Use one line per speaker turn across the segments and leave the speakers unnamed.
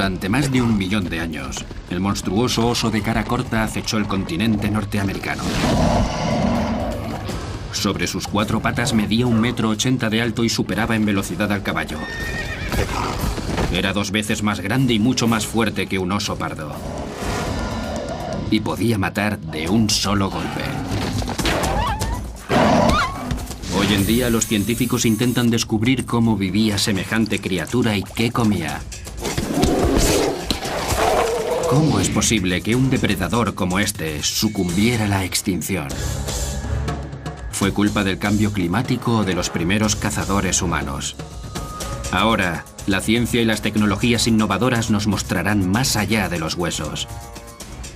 Durante más de 1 millón de años, el monstruoso oso de cara corta acechó el continente norteamericano. Sobre sus 4 patas medía 1,80 m de alto y superaba en velocidad al caballo. Era 2 veces más grande y mucho más fuerte que un oso pardo. Y podía matar de un solo golpe. Hoy en día los científicos intentan descubrir cómo vivía semejante criatura y qué comía. ¿Cómo es posible que un depredador como este sucumbiera a la extinción? ¿Fue culpa del cambio climático o de los primeros cazadores humanos? Ahora, la ciencia y las tecnologías innovadoras nos mostrarán más allá de los huesos.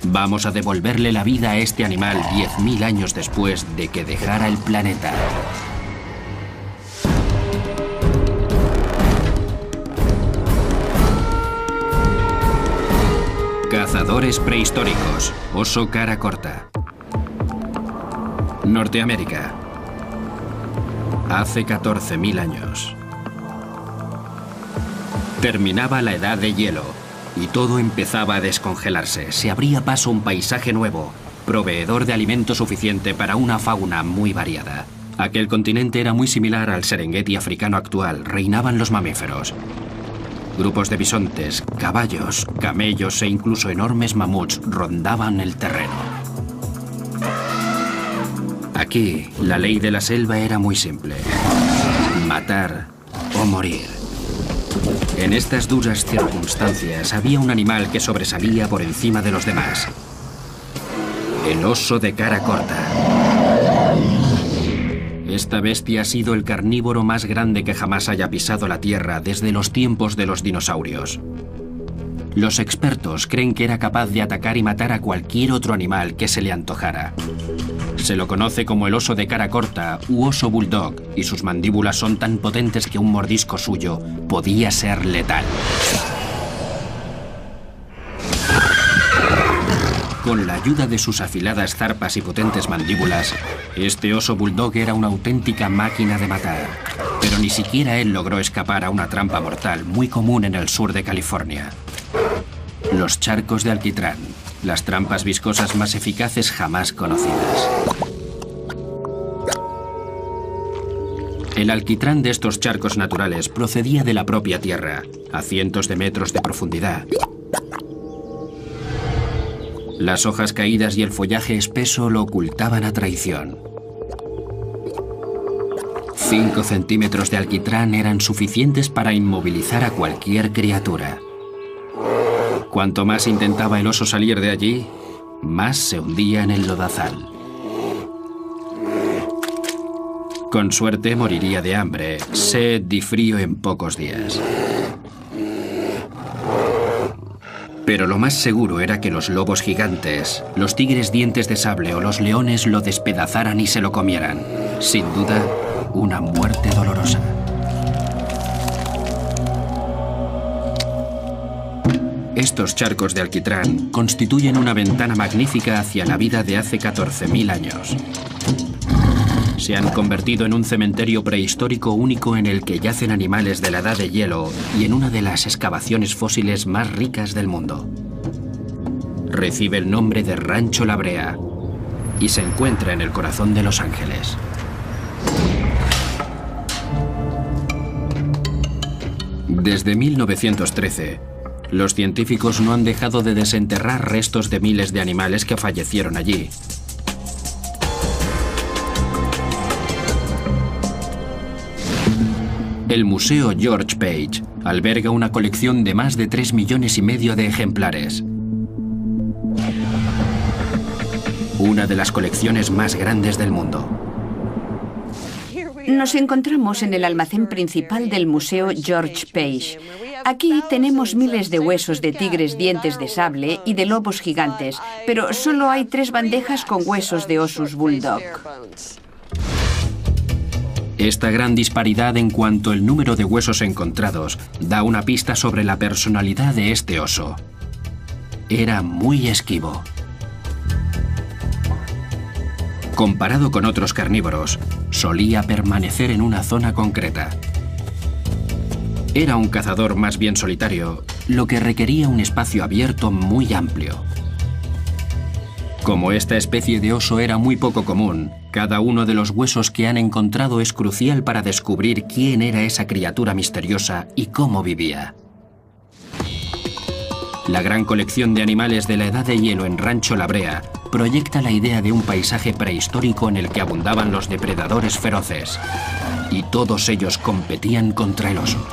Vamos a devolverle la vida a este animal 10.000 años después de que dejara el planeta. Cazadores prehistóricos. Oso cara corta. Norteamérica. Hace 14.000 años. Terminaba la edad de hielo y todo empezaba a descongelarse. Se abría paso un paisaje nuevo, proveedor de alimento suficiente para una fauna muy variada. Aquel continente era muy similar al Serengeti africano actual. Reinaban los mamíferos. Grupos de bisontes, caballos, camellos e incluso enormes mamuts rondaban el terreno. Aquí, la ley de la selva era muy simple: matar o morir. En estas duras circunstancias había un animal que sobresalía por encima de los demás: el oso de cara corta. Esta bestia ha sido el carnívoro más grande que jamás haya pisado la Tierra desde los tiempos de los dinosaurios. Los expertos creen que era capaz de atacar y matar a cualquier otro animal que se le antojara. Se lo conoce como el oso de cara corta u oso bulldog, y sus mandíbulas son tan potentes que un mordisco suyo podía ser letal. Con la ayuda de sus afiladas zarpas y potentes mandíbulas, este oso bulldog era una auténtica máquina de matar. Pero ni siquiera él logró escapar a una trampa mortal muy común en el sur de California: los charcos de alquitrán, las trampas viscosas más eficaces jamás conocidas. El alquitrán de estos charcos naturales procedía de la propia tierra, a cientos de metros de profundidad. Las hojas caídas y el follaje espeso lo ocultaban a traición. 5 centímetros de alquitrán eran suficientes para inmovilizar a cualquier criatura. Cuanto más intentaba el oso salir de allí, más se hundía en el lodazal. Con suerte moriría de hambre, sed y frío en pocos días. Pero lo más seguro era que los lobos gigantes, los tigres dientes de sable o los leones lo despedazaran y se lo comieran. Sin duda, una muerte dolorosa. Estos charcos de alquitrán constituyen una ventana magnífica hacia la vida de hace 14.000 años. Se han convertido en un cementerio prehistórico único en el que yacen animales de la edad de hielo y en una de las excavaciones fósiles más ricas del mundo. Recibe el nombre de Rancho La Brea y se encuentra en el corazón de Los Ángeles. Desde 1913, los científicos no han dejado de desenterrar restos de miles de animales que fallecieron allí. El Museo George Page alberga una colección de más de 3,5 millones de ejemplares. Una de las colecciones más grandes del mundo.
Nos encontramos en el almacén principal del Museo George Page. Aquí tenemos miles de huesos de tigres dientes de sable y de lobos gigantes, pero solo hay 3 bandejas con huesos de osos bulldog.
Esta gran disparidad en cuanto al número de huesos encontrados da una pista sobre la personalidad de este oso. Era muy esquivo. Comparado con otros carnívoros, solía permanecer en una zona concreta. Era un cazador más bien solitario lo que requería un espacio abierto muy amplio. Como esta especie de oso era muy poco común, cada uno de los huesos que han encontrado es crucial para descubrir quién era esa criatura misteriosa y cómo vivía. La gran colección de animales de la Edad de Hielo en Rancho La Brea proyecta la idea de un paisaje prehistórico en el que abundaban los depredadores feroces. Y todos ellos competían contra el oso.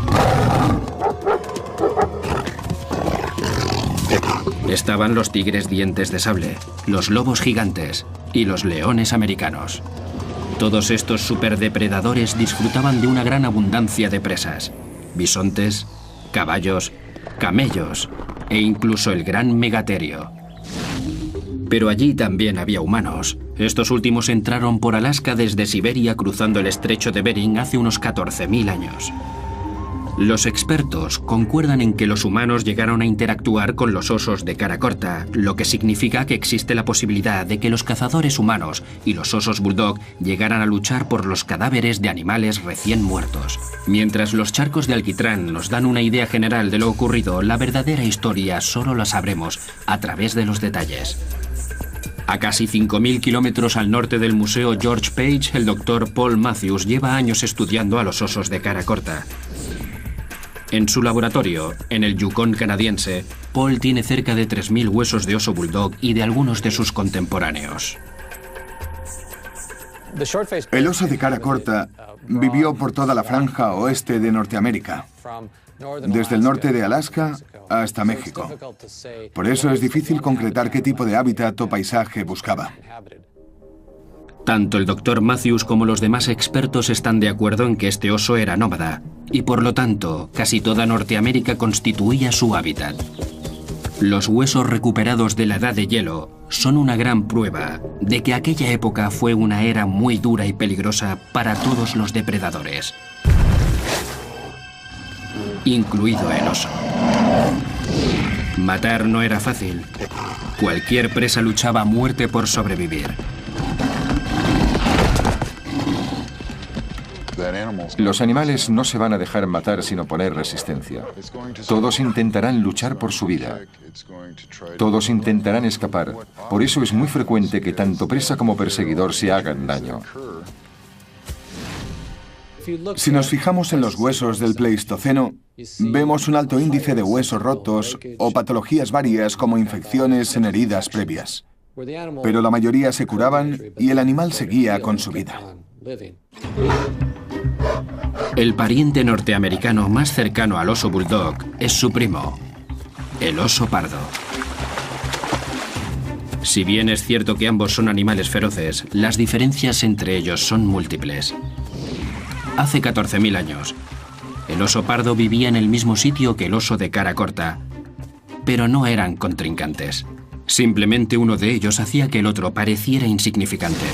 Estaban los tigres dientes de sable, los lobos gigantes y los leones americanos. Todos estos superdepredadores disfrutaban de una gran abundancia de presas: bisontes, caballos, camellos e incluso el gran megaterio. Pero allí también había humanos. Estos últimos entraron por Alaska desde Siberia cruzando el estrecho de Bering hace unos 14.000 años. Los expertos concuerdan en que los humanos llegaron a interactuar con los osos de cara corta, lo que significa que existe la posibilidad de que los cazadores humanos y los osos bulldog llegaran a luchar por los cadáveres de animales recién muertos. Mientras los charcos de alquitrán nos dan una idea general de lo ocurrido, la verdadera historia solo la sabremos a través de los detalles. A casi 5.000 kilómetros al norte del Museo George Page, el doctor Paul Matthews lleva años estudiando a los osos de cara corta. En su laboratorio, en el Yukon canadiense, Paul tiene cerca de 3.000 huesos de oso bulldog y de algunos de sus contemporáneos.
El oso de cara corta vivió por toda la franja oeste de Norteamérica, desde el norte de Alaska hasta México. Por eso es difícil concretar qué tipo de hábitat o paisaje buscaba.
Tanto el Dr. Matthews como los demás expertos están de acuerdo en que este oso era nómada, y por lo tanto, casi toda Norteamérica constituía su hábitat. Los huesos recuperados de la Edad de Hielo son una gran prueba de que aquella época fue una era muy dura y peligrosa para todos los depredadores, incluido el oso. Matar no era fácil. Cualquier presa luchaba a muerte por sobrevivir.
Los animales no se van a dejar matar sin oponer resistencia. Todos intentarán luchar por su vida. Todos intentarán escapar. Por eso es muy frecuente que tanto presa como perseguidor se hagan daño.
Si nos fijamos en los huesos del Pleistoceno, vemos un alto índice de huesos rotos o patologías varias como infecciones en heridas previas. Pero la mayoría se curaban y el animal seguía con su vida.
El pariente norteamericano más cercano al oso bulldog es su primo, el oso pardo. Si bien es cierto que ambos son animales feroces, las diferencias entre ellos son múltiples. Hace 14.000 años, el oso pardo vivía en el mismo sitio que el oso de cara corta, pero no eran contrincantes. Simplemente uno de ellos hacía que el otro pareciera insignificante.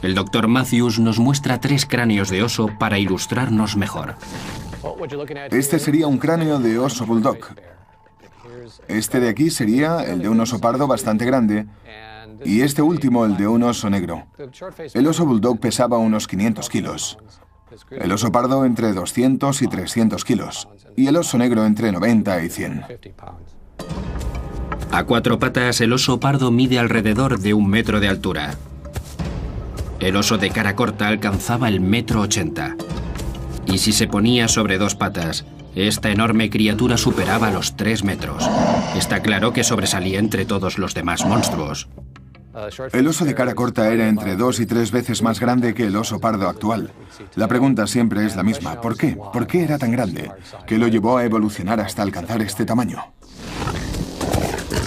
El Dr. Matthews nos muestra 3 cráneos de oso para ilustrarnos mejor.
Este sería un cráneo de oso bulldog. Este de aquí sería el de un oso pardo bastante grande y este último el de un oso negro. El oso bulldog pesaba unos 500 kilos. El oso pardo entre 200 y 300 kilos. Y el oso negro entre 90 y 100.
A 4 patas, el oso pardo mide alrededor de 1 metro de altura. El oso de cara corta alcanzaba el 1,80 m. Y si se ponía sobre 2 patas, esta enorme criatura superaba los 3 metros. Está claro que sobresalía entre todos los demás monstruos.
El oso de cara corta era entre 2 y 3 veces más grande que el oso pardo actual. La pregunta siempre es la misma. ¿Por qué? ¿Por qué era tan grande? ¿Qué lo llevó a evolucionar hasta alcanzar este tamaño?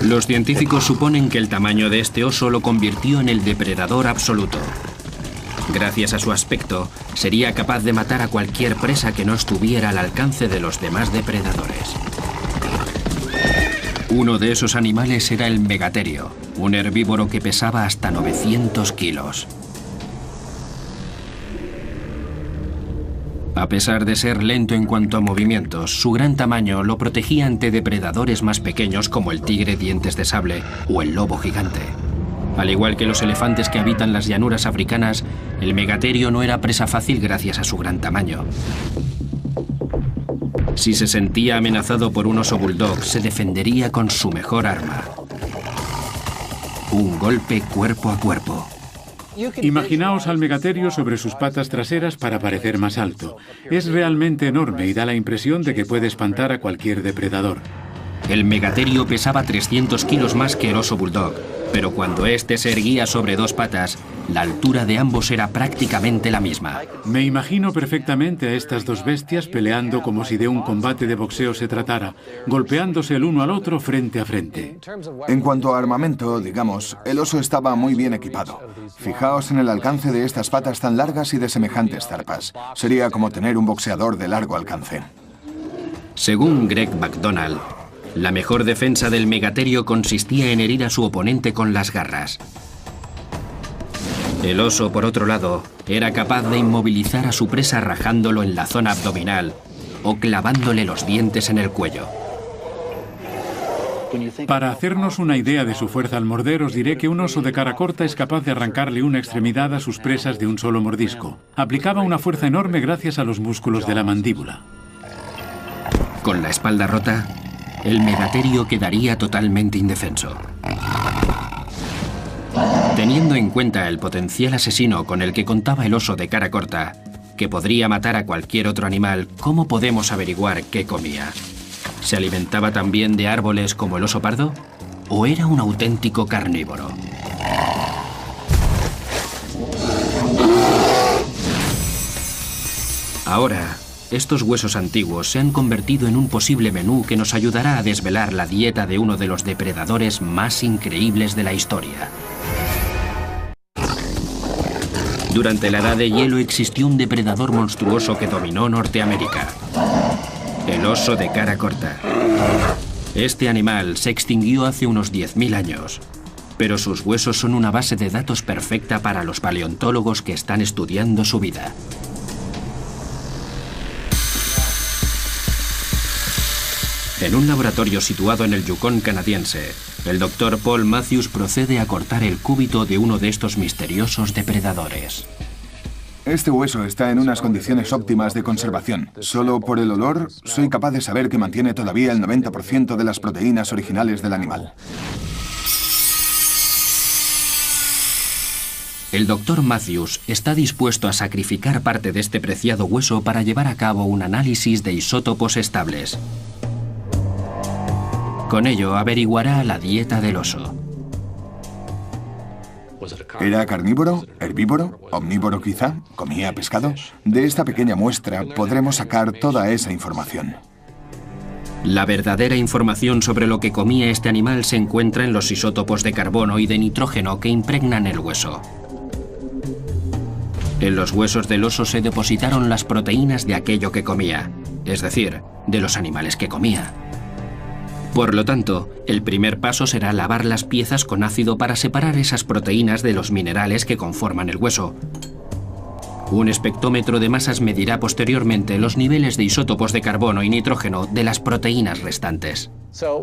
Los científicos suponen que el tamaño de este oso lo convirtió en el depredador absoluto. Gracias a su aspecto, sería capaz de matar a cualquier presa que no estuviera al alcance de los demás depredadores. Uno de esos animales era el megaterio, un herbívoro que pesaba hasta 900 kilos. A pesar de ser lento en cuanto a movimientos, su gran tamaño lo protegía ante depredadores más pequeños como el tigre dientes de sable o el lobo gigante. Al igual que los elefantes que habitan las llanuras africanas, el megaterio no era presa fácil gracias a su gran tamaño. Si se sentía amenazado por un oso bulldog, se defendería con su mejor arma: un golpe cuerpo a cuerpo.
Imaginaos al megaterio sobre sus patas traseras para parecer más alto. Es realmente enorme y da la impresión de que puede espantar a cualquier depredador.
El megaterio pesaba 300 kilos más que el oso bulldog, pero cuando este se erguía sobre dos patas, la altura de ambos era prácticamente la misma.
Me imagino perfectamente a estas dos bestias peleando como si de un combate de boxeo se tratara, golpeándose el uno al otro frente a frente.
En cuanto a armamento, digamos, el oso estaba muy bien equipado. Fijaos en el alcance de estas patas tan largas y de semejantes zarpas. Sería como tener un boxeador de largo alcance.
Según Greg McDonald, la mejor defensa del megaterio consistía en herir a su oponente con las garras. El oso, por otro lado, era capaz de inmovilizar a su presa rajándolo en la zona abdominal o clavándole los dientes en el cuello.
Para hacernos una idea de su fuerza al morder, os diré que un oso de cara corta es capaz de arrancarle una extremidad a sus presas de un solo mordisco. Aplicaba una fuerza enorme gracias a los músculos de la mandíbula.
Con la espalda rota, el megaterio quedaría totalmente indefenso. Teniendo en cuenta el potencial asesino con el que contaba el oso de cara corta, que podría matar a cualquier otro animal, ¿cómo podemos averiguar qué comía? ¿Se alimentaba también de árboles como el oso pardo? ¿O era un auténtico carnívoro? Ahora, estos huesos antiguos se han convertido en un posible menú que nos ayudará a desvelar la dieta de uno de los depredadores más increíbles de la historia. Durante la Edad de Hielo existió un depredador monstruoso que dominó Norteamérica: el oso de cara corta. Este animal se extinguió hace unos 10.000 años, pero sus huesos son una base de datos perfecta para los paleontólogos que están estudiando su vida. En un laboratorio situado en el Yukon canadiense, el Dr. Paul Matthews procede a cortar el cúbito de uno de estos misteriosos depredadores.
Este hueso está en unas condiciones óptimas de conservación. Solo por el olor soy capaz de saber que mantiene todavía el 90% de las proteínas originales del animal.
El Dr. Matthews está dispuesto a sacrificar parte de este preciado hueso para llevar a cabo un análisis de isótopos estables. Con ello averiguará la dieta del oso.
¿Era carnívoro? ¿Herbívoro? ¿Omnívoro quizá? ¿Comía pescado? De esta pequeña muestra podremos sacar toda esa información.
La verdadera información sobre lo que comía este animal se encuentra en los isótopos de carbono y de nitrógeno que impregnan el hueso. En los huesos del oso se depositaron las proteínas de aquello que comía, es decir, de los animales que comía. Por lo tanto, el primer paso será lavar las piezas con ácido para separar esas proteínas de los minerales que conforman el hueso. Un espectrómetro de masas medirá posteriormente los niveles de isótopos de carbono y nitrógeno de las proteínas restantes.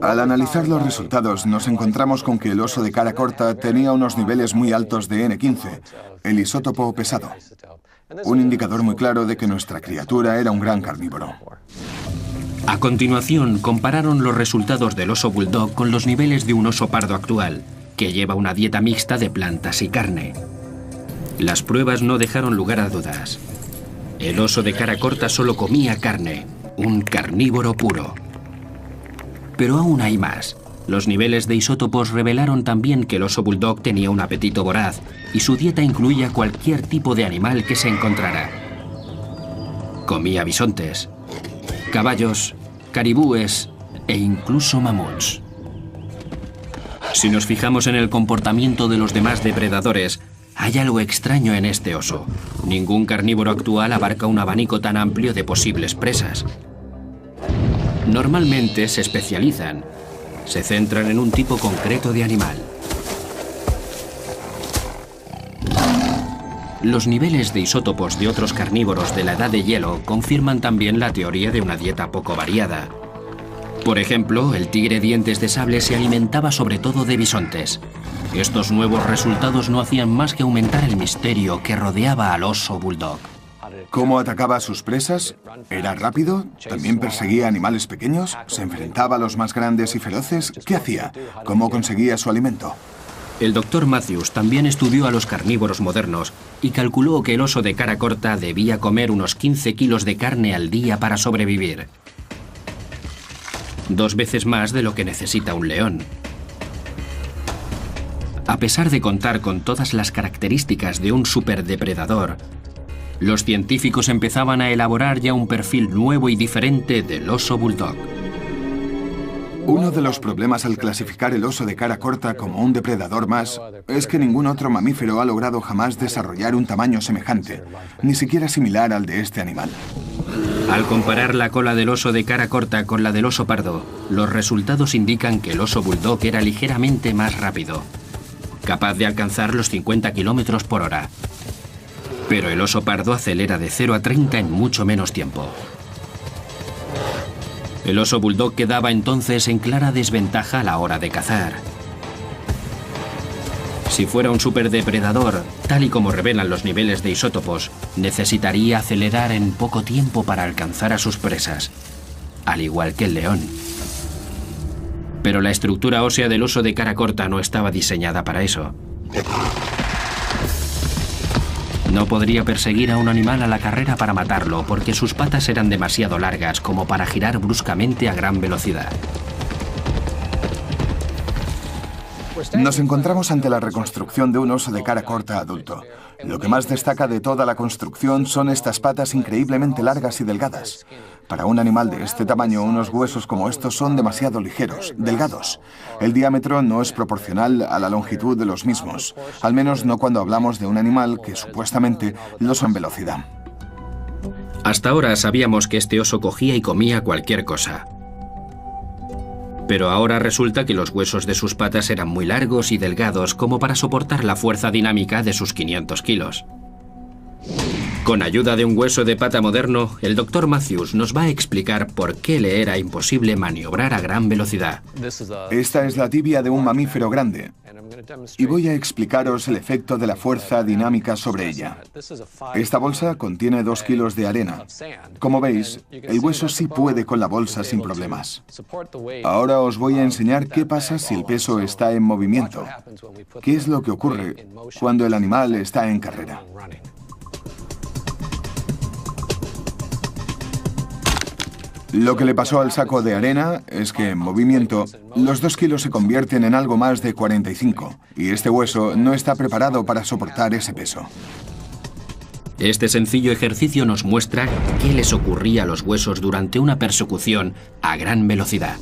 Al analizar los resultados, nos encontramos con que el oso de cara corta tenía unos niveles muy altos de N15, el isótopo pesado. Un indicador muy claro de que nuestra criatura era un gran carnívoro.
A continuación, compararon los resultados del oso bulldog con los niveles de un oso pardo actual, que lleva una dieta mixta de plantas y carne. Las pruebas no dejaron lugar a dudas. El oso de cara corta solo comía carne, un carnívoro puro. Pero aún hay más. Los niveles de isótopos revelaron también que el oso bulldog tenía un apetito voraz y su dieta incluía cualquier tipo de animal que se encontrara. Comía bisontes, caballos, caribúes e incluso mamuts. Si nos fijamos en el comportamiento de los demás depredadores, hay algo extraño en este oso. Ningún carnívoro actual abarca un abanico tan amplio de posibles presas. Normalmente se especializan, se centran en un tipo concreto de animal. Los niveles de isótopos de otros carnívoros de la Edad de Hielo confirman también la teoría de una dieta poco variada. Por ejemplo, el tigre dientes de sable se alimentaba sobre todo de bisontes. Estos nuevos resultados no hacían más que aumentar el misterio que rodeaba al oso bulldog.
¿Cómo atacaba a sus presas? ¿Era rápido? ¿También perseguía animales pequeños? ¿Se enfrentaba a los más grandes y feroces? ¿Qué hacía? ¿Cómo conseguía su alimento?
El Dr. Matthews también estudió a los carnívoros modernos y calculó que el oso de cara corta debía comer unos 15 kilos de carne al día para sobrevivir. 2 veces más de lo que necesita un león. A pesar de contar con todas las características de un superdepredador, los científicos empezaban a elaborar ya un perfil nuevo y diferente del oso bulldog.
Uno de los problemas al clasificar el oso de cara corta como un depredador más es que ningún otro mamífero ha logrado jamás desarrollar un tamaño semejante, ni siquiera similar al de este animal.
Al comparar la cola del oso de cara corta con la del oso pardo, los resultados indican que el oso bulldog era ligeramente más rápido, capaz de alcanzar los 50 kilómetros por hora. Pero el oso pardo acelera de 0 a 30 en mucho menos tiempo. El oso bulldog quedaba entonces en clara desventaja a la hora de cazar. Si fuera un superdepredador, tal y como revelan los niveles de isótopos, necesitaría acelerar en poco tiempo para alcanzar a sus presas, al igual que el león. Pero la estructura ósea del oso de cara corta no estaba diseñada para eso. No podría perseguir a un animal a la carrera para matarlo, porque sus patas eran demasiado largas como para girar bruscamente a gran velocidad.
Nos encontramos ante la reconstrucción de un oso de cara corta adulto. Lo que más destaca de toda la construcción son estas patas increíblemente largas y delgadas. Para un animal de este tamaño, unos huesos como estos son demasiado ligeros, delgados. El diámetro no es proporcional a la longitud de los mismos, al menos no cuando hablamos de un animal que supuestamente lo son en velocidad.
Hasta ahora sabíamos que este oso cogía y comía cualquier cosa. Pero ahora resulta que los huesos de sus patas eran muy largos y delgados como para soportar la fuerza dinámica de sus 500 kilos. Con ayuda de un hueso de pata moderno, el Dr. Matthews nos va a explicar por qué le era imposible maniobrar a gran velocidad.
Esta es la tibia de un mamífero grande, y voy a explicaros el efecto de la fuerza dinámica sobre ella. Esta bolsa contiene 2 kilos de arena. Como veis, el hueso sí puede con la bolsa sin problemas. Ahora os voy a enseñar qué pasa si el peso está en movimiento. ¿Qué es lo que ocurre cuando el animal está en carrera? Lo que le pasó al saco de arena es que en movimiento los 2 kilos se convierten en algo más de 45 y este hueso no está preparado para soportar ese peso.
Este sencillo ejercicio nos muestra qué les ocurría a los huesos durante una persecución a gran velocidad.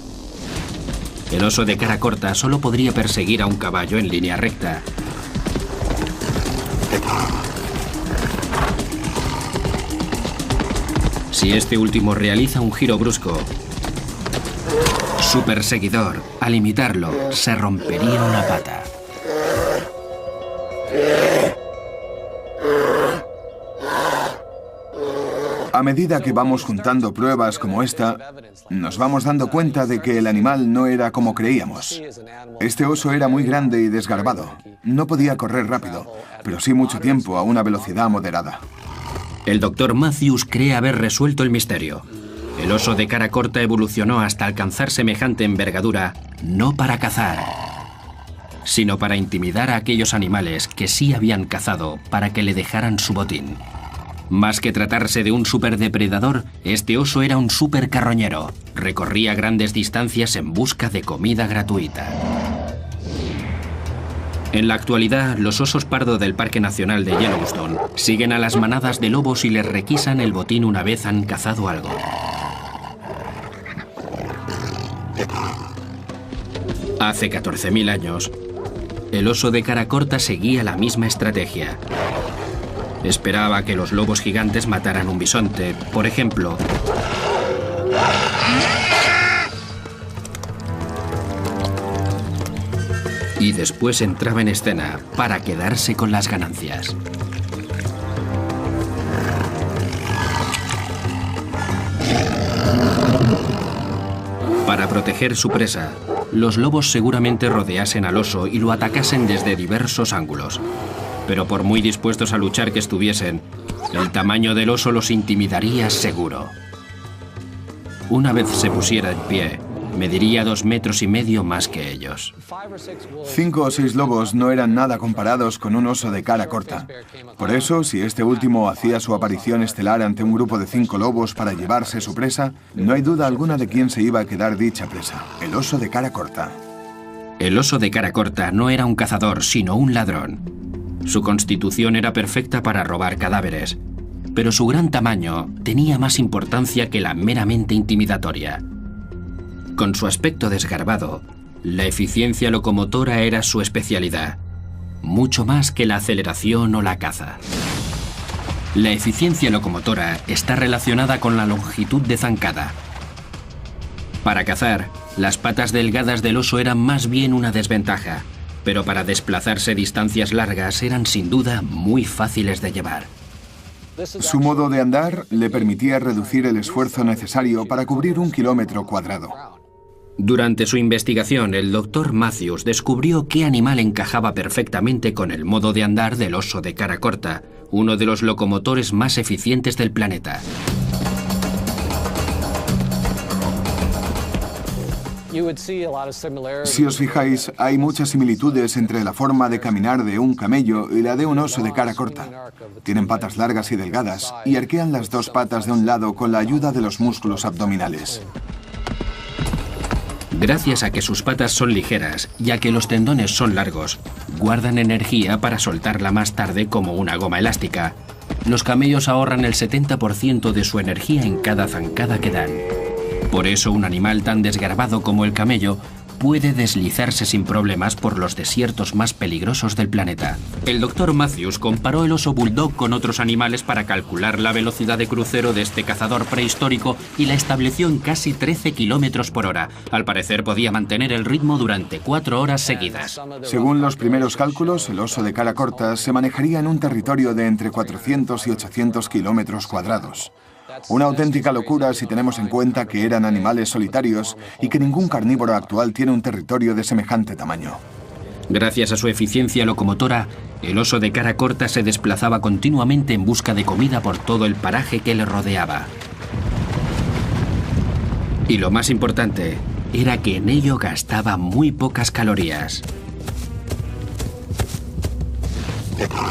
El oso de cara corta solo podría perseguir a un caballo en línea recta. Si este último realiza un giro brusco, su perseguidor, al imitarlo, se rompería una pata.
A medida que vamos juntando pruebas como esta, nos vamos dando cuenta de que el animal no era como creíamos. Este oso era muy grande y desgarbado. No podía correr rápido, pero sí mucho tiempo a una velocidad moderada.
El Dr. Matthews cree haber resuelto el misterio. El oso de cara corta evolucionó hasta alcanzar semejante envergadura, no para cazar, sino para intimidar a aquellos animales que sí habían cazado para que le dejaran su botín. Más que tratarse de un superdepredador, este oso era un supercarroñero. Recorría grandes distancias en busca de comida gratuita. En la actualidad, los osos pardo del Parque Nacional de Yellowstone siguen a las manadas de lobos y les requisan el botín una vez han cazado algo. Hace 14.000 años, el oso de cara corta seguía la misma estrategia. Esperaba que los lobos gigantes mataran un bisonte, por ejemplo. Y después entraba en escena para quedarse con las ganancias. Para proteger su presa, los lobos seguramente rodeasen al oso y lo atacasen desde diversos ángulos. pero por muy dispuestos a luchar que estuviesen, el tamaño del oso los intimidaría seguro. Una vez se pusiera en pie, mediría 2,5 metros más que ellos.
5 o 6 lobos no eran nada comparados con un oso de cara corta. Por eso, si este último hacía su aparición estelar ante un grupo de 5 lobos para llevarse su presa, no hay duda alguna de quién se iba a quedar dicha presa: el oso de cara corta.
El oso de cara corta no era un cazador, sino un ladrón. Su constitución era perfecta para robar cadáveres, pero su gran tamaño tenía más importancia que la meramente intimidatoria. Con su aspecto desgarbado, la eficiencia locomotora era su especialidad, mucho más que la aceleración o la caza. La eficiencia locomotora está relacionada con la longitud de zancada. Para cazar, las patas delgadas del oso eran más bien una desventaja, pero para desplazarse distancias largas eran sin duda muy fáciles de llevar.
Su modo de andar le permitía reducir el esfuerzo necesario para cubrir 1 kilómetro cuadrado.
Durante su investigación, el Dr. Matthews descubrió qué animal encajaba perfectamente con el modo de andar del oso de cara corta, uno de los locomotores más eficientes del planeta.
Si os fijáis, hay muchas similitudes entre la forma de caminar de un camello y la de un oso de cara corta. Tienen patas largas y delgadas y arquean las 2 patas de un lado con la ayuda de los músculos abdominales.
Gracias a que sus patas son ligeras y a que los tendones son largos, guardan energía para soltarla más tarde como una goma elástica. Los camellos ahorran el 70% de su energía en cada zancada que dan. Por eso un animal tan desgarbado como el camello puede deslizarse sin problemas por los desiertos más peligrosos del planeta. El Dr. Matthews comparó el oso bulldog con otros animales para calcular la velocidad de crucero de este cazador prehistórico y la estableció en casi 13 kilómetros por hora. Al parecer podía mantener el ritmo durante 4 horas seguidas.
Según los primeros cálculos, el oso de cara corta se manejaría en un territorio de entre 400 y 800 kilómetros cuadrados. Una auténtica locura si tenemos en cuenta que eran animales solitarios y que ningún carnívoro actual tiene un territorio de semejante tamaño.
Gracias a su eficiencia locomotora, el oso de cara corta se desplazaba continuamente en busca de comida por todo el paraje que le rodeaba. Y lo más importante era que en ello gastaba muy pocas calorías.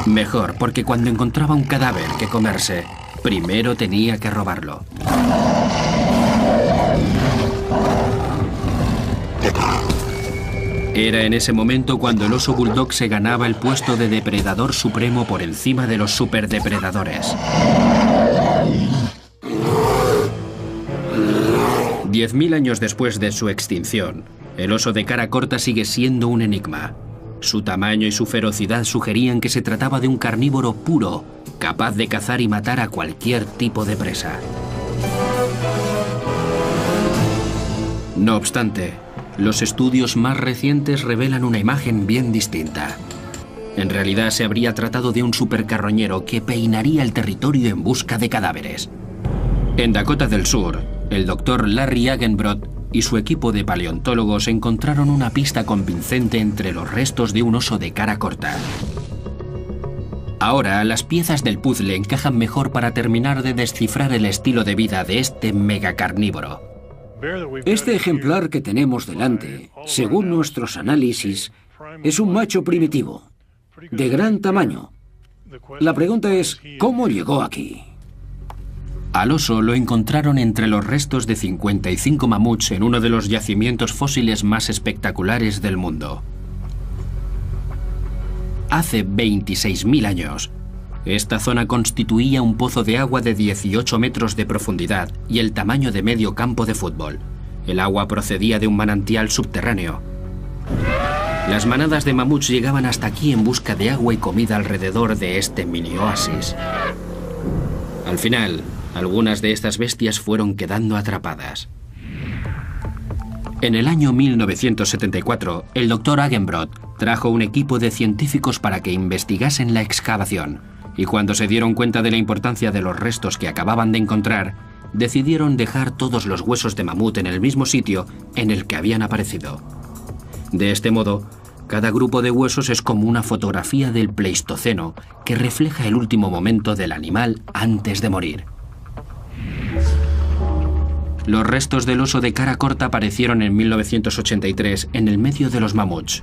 Mejor, porque cuando encontraba un cadáver que comerse, primero tenía que robarlo. Era en ese momento cuando el oso bulldog se ganaba el puesto de depredador supremo por encima de los superdepredadores. 10.000 años después de su extinción, el oso de cara corta sigue siendo un enigma. Su tamaño y su ferocidad sugerían que se trataba de un carnívoro puro, capaz de cazar y matar a cualquier tipo de presa. No obstante, los estudios más recientes revelan una imagen bien distinta. En realidad se habría tratado de un supercarroñero que peinaría el territorio en busca de cadáveres. En Dakota del Sur, el Dr. Larry Agenbrod y su equipo de paleontólogos encontraron una pista convincente entre los restos de un oso de cara corta. Ahora, las piezas del puzzle encajan mejor para terminar de descifrar el estilo de vida de este megacarnívoro.
Este ejemplar que tenemos delante, según nuestros análisis, es un macho primitivo, de gran tamaño. La pregunta es, ¿cómo llegó aquí?
Al oso lo encontraron entre los restos de 55 mamuts en uno de los yacimientos fósiles más espectaculares del mundo. Hace 26.000 años, esta zona constituía un pozo de agua de 18 metros de profundidad y el tamaño de medio campo de fútbol. El agua procedía de un manantial subterráneo. Las manadas de mamuts llegaban hasta aquí en busca de agua y comida alrededor de este mini oasis. Al final, algunas de estas bestias fueron quedando atrapadas. En el año 1974, el Dr. Agenbrod trajo un equipo de científicos para que investigasen la excavación, y cuando se dieron cuenta de la importancia de los restos que acababan de encontrar, decidieron dejar todos los huesos de mamut en el mismo sitio en el que habían aparecido. De este modo, Cada grupo de huesos es como una fotografía del Pleistoceno que refleja el último momento del animal antes de morir. Los restos del oso de cara corta aparecieron en 1983 en el medio de los mamuts.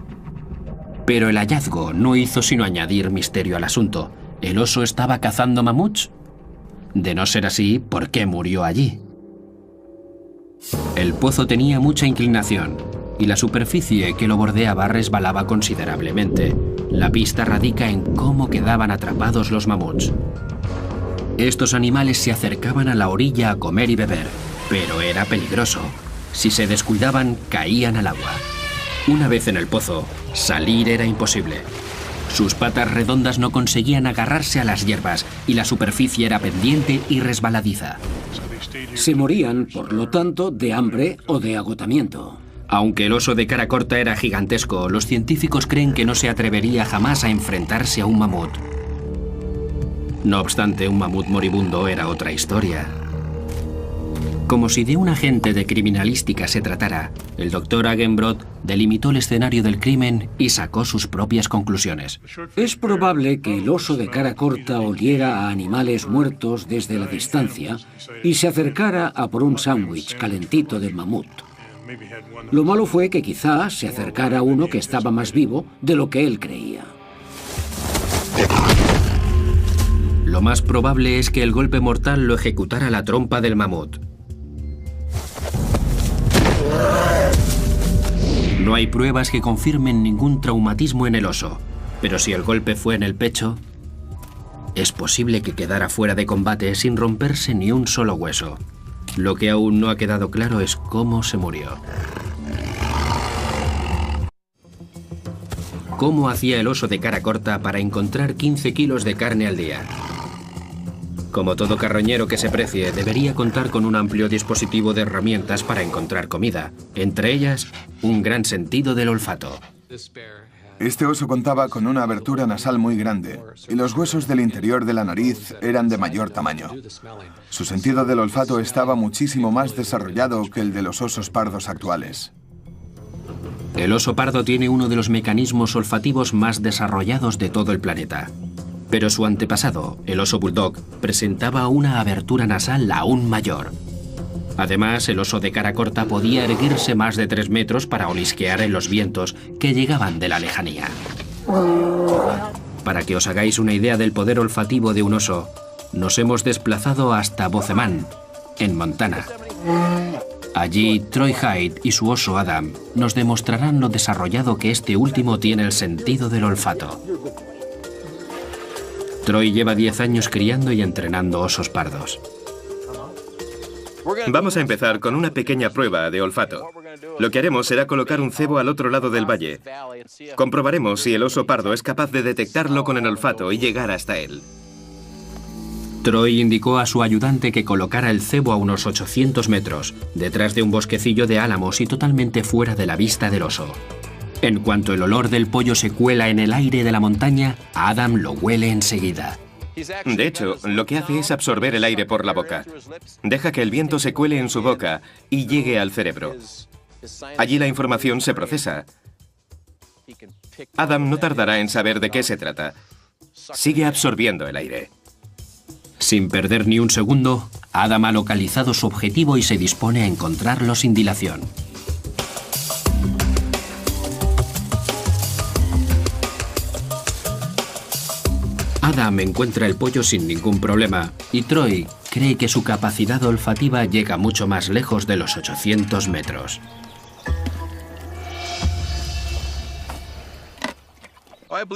Pero el hallazgo no hizo sino añadir misterio al asunto. ¿El oso estaba cazando mamuts? De no ser así, ¿por qué murió allí? El pozo tenía mucha inclinación y la superficie que lo bordeaba resbalaba considerablemente. La pista radica en cómo quedaban atrapados los mamuts. Estos animales se acercaban a la orilla a comer y beber, pero era peligroso. Si se descuidaban, caían al agua. Una vez en el pozo, salir era imposible. Sus patas redondas no conseguían agarrarse a las hierbas y la superficie era pendiente y resbaladiza.
Se morían, por lo tanto, de hambre o de agotamiento.
Aunque el oso de cara corta era gigantesco, los científicos creen que no se atrevería jamás a enfrentarse a un mamut. No obstante, un mamut moribundo era otra historia. Como si de un agente de criminalística se tratara, el Dr. Agenbrod delimitó el escenario del crimen y sacó sus propias conclusiones.
Es probable que el oso de cara corta oliera a animales muertos desde la distancia y se acercara a por un sándwich calentito del mamut. Lo malo fue que quizá se acercara a uno que estaba más vivo de lo que él creía.
Lo más probable es que el golpe mortal lo ejecutara la trompa del mamut. No hay pruebas que confirmen ningún traumatismo en el oso, pero si el golpe fue en el pecho, es posible que quedara fuera de combate sin romperse ni un solo hueso. Lo que aún no ha quedado claro es cómo se murió. ¿Cómo hacía el oso de cara corta para encontrar 15 kilos de carne al día? Como todo carroñero que se precie, debería contar con un amplio dispositivo de herramientas para encontrar comida, entre ellas, un gran sentido del olfato.
Este oso contaba con una abertura nasal muy grande y los huesos del interior de la nariz eran de mayor tamaño. Su sentido del olfato estaba muchísimo más desarrollado que el de los osos pardos actuales.
El oso pardo tiene uno de los mecanismos olfativos más desarrollados de todo el planeta. Pero su antepasado, el oso bulldog, presentaba una abertura nasal aún mayor. Además, el oso de cara corta podía erguirse más de 3 metros para olisquear en los vientos que llegaban de la lejanía. Para que os hagáis una idea del poder olfativo de un oso, nos hemos desplazado hasta Bozeman, en Montana. Allí, Troy Hyde y su oso Adam nos demostrarán lo desarrollado que este último tiene el sentido del olfato. Troy lleva 10 años criando y entrenando osos pardos.
Vamos a empezar con una pequeña prueba de olfato. Lo que haremos será colocar un cebo al otro lado del valle. Comprobaremos si el oso pardo es capaz de detectarlo con el olfato y llegar hasta él.
Troy indicó a su ayudante que colocara el cebo a unos 800 metros, detrás de un bosquecillo de álamos y totalmente fuera de la vista del oso. En cuanto el olor del pollo se cuela en el aire de la montaña, Adam lo huele enseguida.
De hecho, lo que hace es absorber el aire por la boca. Deja que el viento se cuele en su boca y llegue al cerebro. Allí la información se procesa. Adam no tardará en saber de qué se trata. Sigue absorbiendo el aire.
Sin perder ni un segundo, Adam ha localizado su objetivo y se dispone a encontrarlo sin dilación. Adam encuentra el pollo sin ningún problema y Troy cree que su capacidad olfativa llega mucho más lejos de los 800 metros.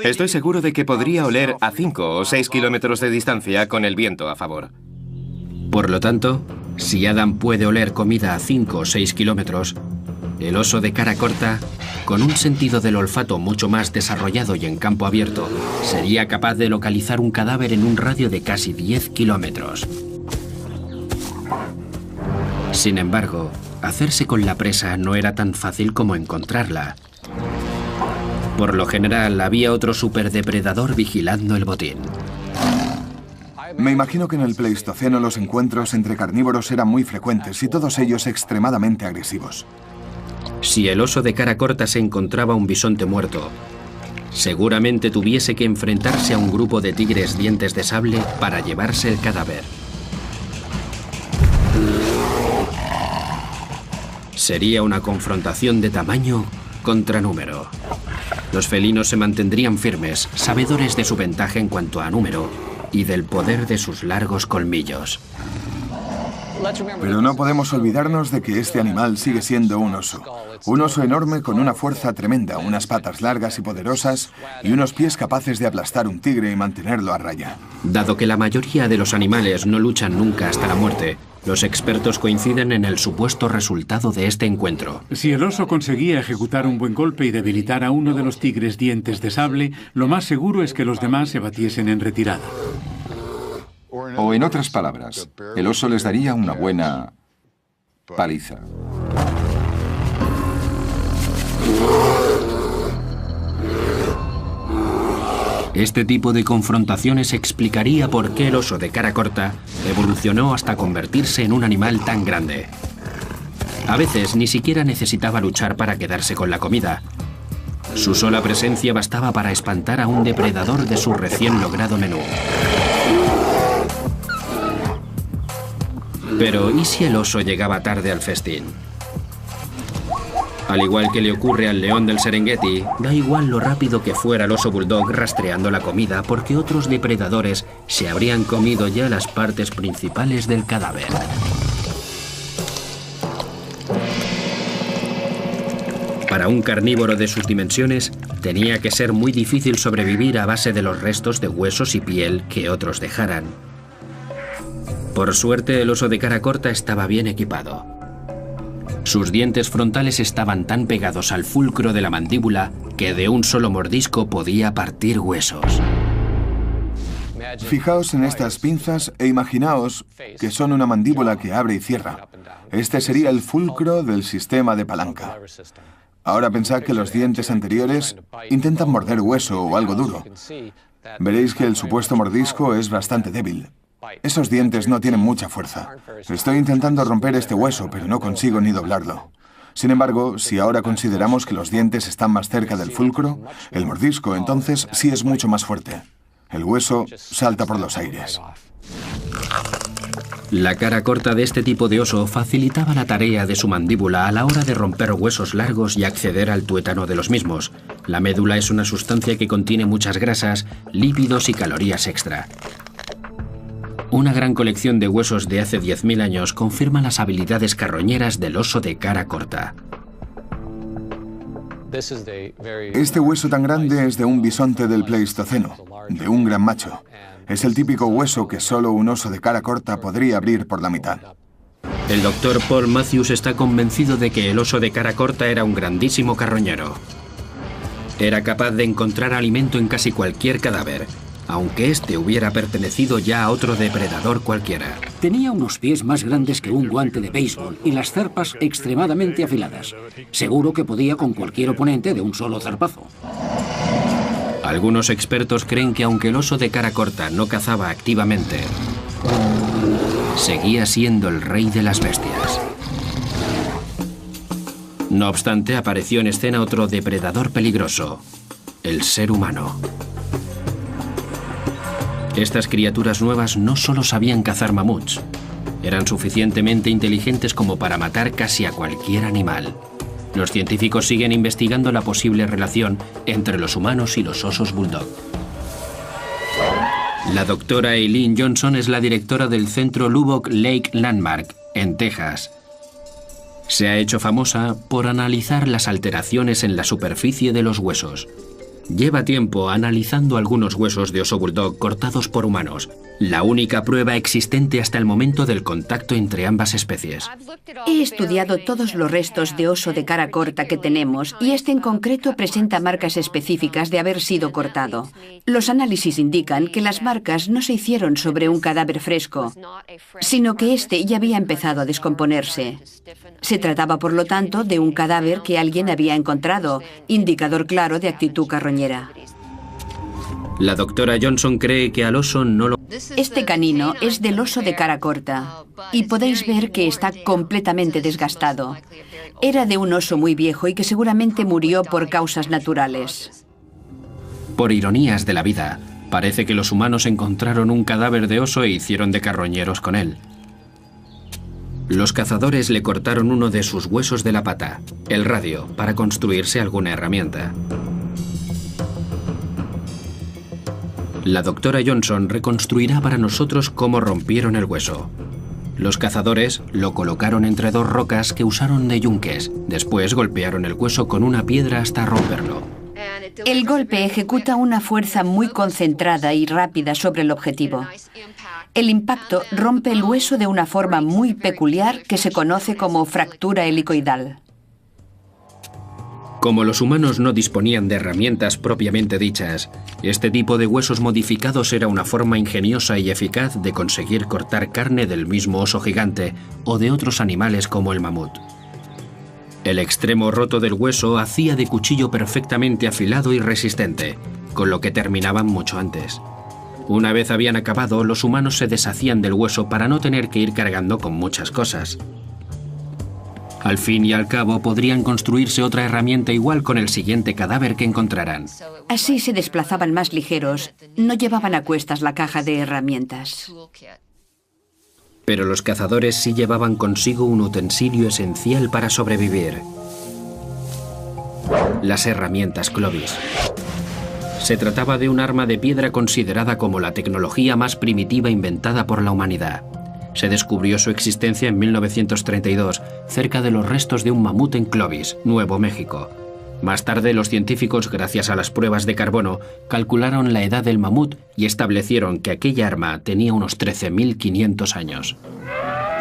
Estoy seguro de que podría oler a 5 o 6 kilómetros de distancia con el viento a favor.
Por lo tanto, si Adam puede oler comida a 5 o 6 kilómetros, el oso de cara corta, con un sentido del olfato mucho más desarrollado y en campo abierto, sería capaz de localizar un cadáver en un radio de casi 10 kilómetros. Sin embargo, hacerse con la presa no era tan fácil como encontrarla. Por lo general, había otro superdepredador vigilando el botín.
Me imagino que en el Pleistoceno los encuentros entre carnívoros eran muy frecuentes y todos ellos extremadamente agresivos.
Si el oso de cara corta se encontraba un bisonte muerto, seguramente tuviese que enfrentarse a un grupo de tigres dientes de sable para llevarse el cadáver. Sería una confrontación de tamaño contra número. Los felinos se mantendrían firmes, sabedores de su ventaja en cuanto a número y del poder de sus largos colmillos.
Pero no podemos olvidarnos de que este animal sigue siendo un oso. Un oso enorme con una fuerza tremenda, unas patas largas y poderosas y unos pies capaces de aplastar un tigre y mantenerlo a raya.
Dado que la mayoría de los animales no luchan nunca hasta la muerte, los expertos coinciden en el supuesto resultado de este encuentro.
Si el oso conseguía ejecutar un buen golpe y debilitar a uno de los tigres dientes de sable, lo más seguro es que los demás se batiesen en retirada.
O en otras palabras, el oso les daría una buena paliza.
Este tipo de confrontaciones explicaría por qué el oso de cara corta evolucionó hasta convertirse en un animal tan grande. A veces ni siquiera necesitaba luchar para quedarse con la comida. Su sola presencia bastaba para espantar a un depredador de su recién logrado menú. Pero ¿y si el oso llegaba tarde al festín? Al igual que le ocurre al león del Serengeti, da igual lo rápido que fuera el oso bulldog rastreando la comida, porque otros depredadores se habrían comido ya las partes principales del cadáver. Para un carnívoro de sus dimensiones, tenía que ser muy difícil sobrevivir a base de los restos de huesos y piel que otros dejaran. Por suerte, el oso de cara corta estaba bien equipado. Sus dientes frontales estaban tan pegados al fulcro de la mandíbula que de un solo mordisco podía partir huesos.
Fijaos en estas pinzas e imaginaos que son una mandíbula que abre y cierra. Este sería el fulcro del sistema de palanca. Ahora pensad que los dientes anteriores intentan morder hueso o algo duro. Veréis que el supuesto mordisco es bastante débil. Esos dientes no tienen mucha fuerza. Estoy intentando romper este hueso, pero no consigo ni doblarlo. Sin embargo, si ahora consideramos que los dientes están más cerca del fulcro, el mordisco entonces sí es mucho más fuerte. El hueso salta por los aires.
La cara corta de este tipo de oso facilitaba la tarea de su mandíbula a la hora de romper huesos largos y acceder al tuétano de los mismos. La médula es una sustancia que contiene muchas grasas, lípidos y calorías extra. Una gran colección de huesos de hace 10.000 años confirma las habilidades carroñeras del oso de cara corta.
Este hueso tan grande es de un bisonte del Pleistoceno, de un gran macho. Es el típico hueso que solo un oso de cara corta podría abrir por la mitad.
El doctor Paul Matthews está convencido de que el oso de cara corta era un grandísimo carroñero. Era capaz de encontrar alimento en casi cualquier cadáver, aunque este hubiera pertenecido ya a otro depredador cualquiera.
Tenía unos pies más grandes que un guante de béisbol y las zarpas extremadamente afiladas. Seguro que podía con cualquier oponente de un solo zarpazo.
Algunos expertos creen que aunque el oso de cara corta no cazaba activamente, seguía siendo el rey de las bestias. No obstante, apareció en escena otro depredador peligroso, el ser humano. Estas criaturas nuevas no solo sabían cazar mamuts, eran suficientemente inteligentes como para matar casi a cualquier animal. Los científicos siguen investigando la posible relación entre los humanos y los osos bulldog. La doctora Eileen Johnson es la directora del centro Lubbock Lake Landmark, en Texas. Se ha hecho famosa por analizar las alteraciones en la superficie de los huesos. Lleva tiempo analizando algunos huesos de oso bulldog cortados por humanos, la única prueba existente hasta el momento del contacto entre ambas especies.
He estudiado todos los restos de oso de cara corta que tenemos y este en concreto presenta marcas específicas de haber sido cortado. Los análisis indican que las marcas no se hicieron sobre un cadáver fresco, sino que este ya había empezado a descomponerse. Se trataba, por lo tanto, de un cadáver que alguien había encontrado, indicador claro de actitud carroñera.
La doctora Johnson cree que al oso no lo...
Este canino es del oso de cara corta y podéis ver que está completamente desgastado. Era de un oso muy viejo y que seguramente murió por causas naturales.
Por ironías de la vida, parece que los humanos encontraron un cadáver de oso e hicieron de carroñeros con él. Los cazadores le cortaron uno de sus huesos de la pata, el radio, para construirse alguna herramienta. La doctora Johnson reconstruirá para nosotros cómo rompieron el hueso. Los cazadores lo colocaron entre dos rocas que usaron de yunques. Después golpearon el hueso con una piedra hasta romperlo.
El golpe ejecuta una fuerza muy concentrada y rápida sobre el objetivo. El impacto rompe el hueso de una forma muy peculiar que se conoce como fractura helicoidal.
Como los humanos no disponían de herramientas propiamente dichas, este tipo de huesos modificados era una forma ingeniosa y eficaz de conseguir cortar carne del mismo oso gigante o de otros animales como el mamut. El extremo roto del hueso hacía de cuchillo perfectamente afilado y resistente, con lo que terminaban mucho antes. Una vez habían acabado, los humanos se deshacían del hueso para no tener que ir cargando con muchas cosas. Al fin y al cabo, podrían construirse otra herramienta igual con el siguiente cadáver que encontraran.
Así se desplazaban más ligeros, no llevaban a cuestas la caja de herramientas.
Pero los cazadores sí llevaban consigo un utensilio esencial para sobrevivir: las herramientas Clovis. Se trataba de un arma de piedra considerada como la tecnología más primitiva inventada por la humanidad. Se descubrió su existencia en 1932, cerca de los restos de un mamut en Clovis, Nuevo México. Más tarde, los científicos, gracias a las pruebas de carbono, calcularon la edad del mamut y establecieron que aquella arma tenía unos 13.500 años.